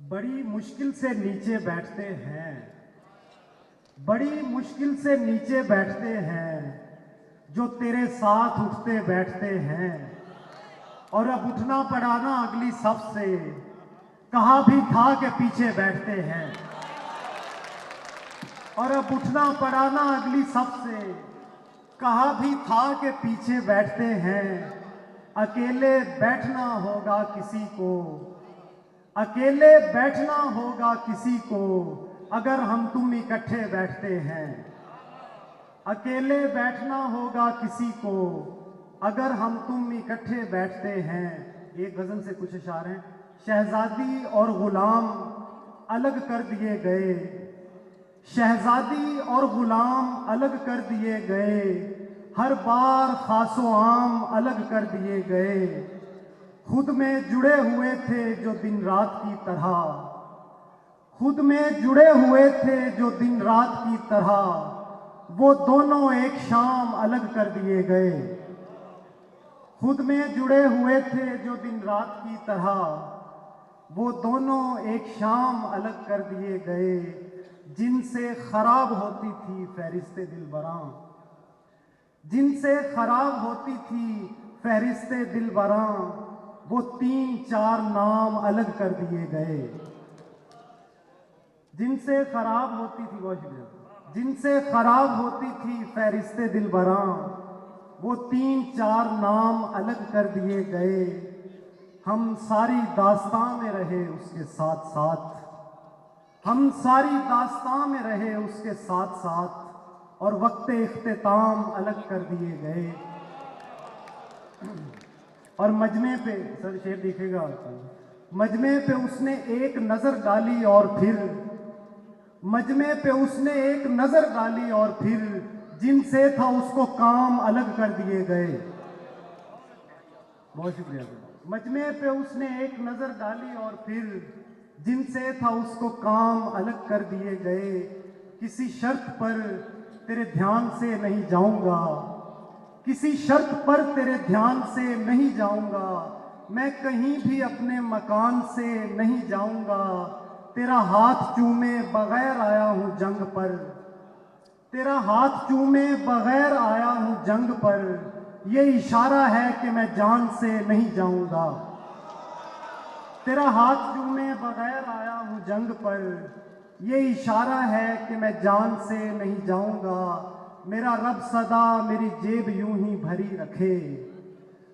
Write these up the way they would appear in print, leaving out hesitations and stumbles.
बड़ी मुश्किल से नीचे बैठते हैं, बड़ी मुश्किल से नीचे बैठते हैं जो तेरे साथ उठते बैठते हैं। और अब उठना पड़ा ना अगली सफ से, कहा भी था कि पीछे बैठते हैं। और अब उठना पड़ा ना अगली सफ से, कहा भी था कि पीछे बैठते हैं। अकेले बैठना होगा किसी को, अकेले बैठना होगा किसी को, अगर हम तुम इकट्ठे बैठते हैं। अकेले बैठना होगा किसी को, अगर हम तुम इकट्ठे बैठते हैं। एक गज़ल से कुछ इशारे हैं। शहजादी और गुलाम अलग कर दिए गए, शहजादी और गुलाम अलग कर दिए गए, हर बार खासो आम अलग कर दिए गए। खुद में जुड़े हुए थे जो दिन रात की तरह, खुद में जुड़े हुए थे जो दिन रात की तरह, वो दोनों एक शाम अलग कर दिए गए। खुद में जुड़े हुए थे जो दिन रात की तरह, वो दोनों एक शाम अलग कर दिए गए। जिनसे खराब होती थी फहरिस्ते दिलबरां, जिनसे खराब होती थी फहरिस्ते दिलबरां, वो 3-4 नाम अलग कर दिए गए। जिनसे खराब होती थी, बहुत शुक्रिया, जिनसे खराब होती थी फहरिस्ते दिलबरां, वो 3-4 नाम अलग कर दिए गए। हम सारी दास्तां में रहे उसके साथ साथ, हम सारी दास्तां में रहे उसके साथ साथ, और वक्त इख्तिताम अलग कर दिए गए। और मजमे पे, सर शेर दिखेगा, मजमे पे उसने एक नजर डाली और फिर, मजमे पे उसने एक नजर डाली और फिर, जिनसे था उसको काम अलग कर दिए गए। बहुत शुक्रिया। मजमे पे उसने एक नजर डाली और फिर, जिनसे था उसको काम अलग कर दिए गए। किसी शर्त पर तेरे ध्यान से नहीं जाऊंगा, किसी शर्त पर तेरे ध्यान से नहीं जाऊंगा, मैं कहीं भी अपने मकान से नहीं जाऊंगा। तेरा हाथ चूमे बगैर आया हूं जंग पर, तेरा हाथ चूमे बगैर आया हूं जंग पर, ये इशारा है कि मैं जान से नहीं जाऊंगा। तेरा हाथ चूमे बगैर आया हूं जंग पर, ये इशारा है कि मैं जान से नहीं जाऊंगा। मेरा रब सदा मेरी जेब यूं ही भरी रखे,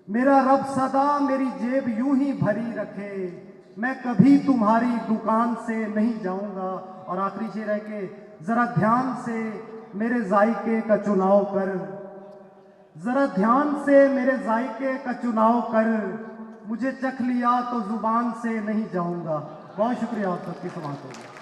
मेरा रब सदा मेरी जेब यूं ही भरी रखे, मैं कभी तुम्हारी दुकान से नहीं जाऊंगा। और आखिरी शेर है कि जरा ध्यान से मेरे जायके का चुनाव कर, जरा ध्यान से मेरे जायके का चुनाव कर, मुझे चख लिया तो जुबान से नहीं जाऊंगा। बहुत शुक्रिया आप सबकी समाअत होगी।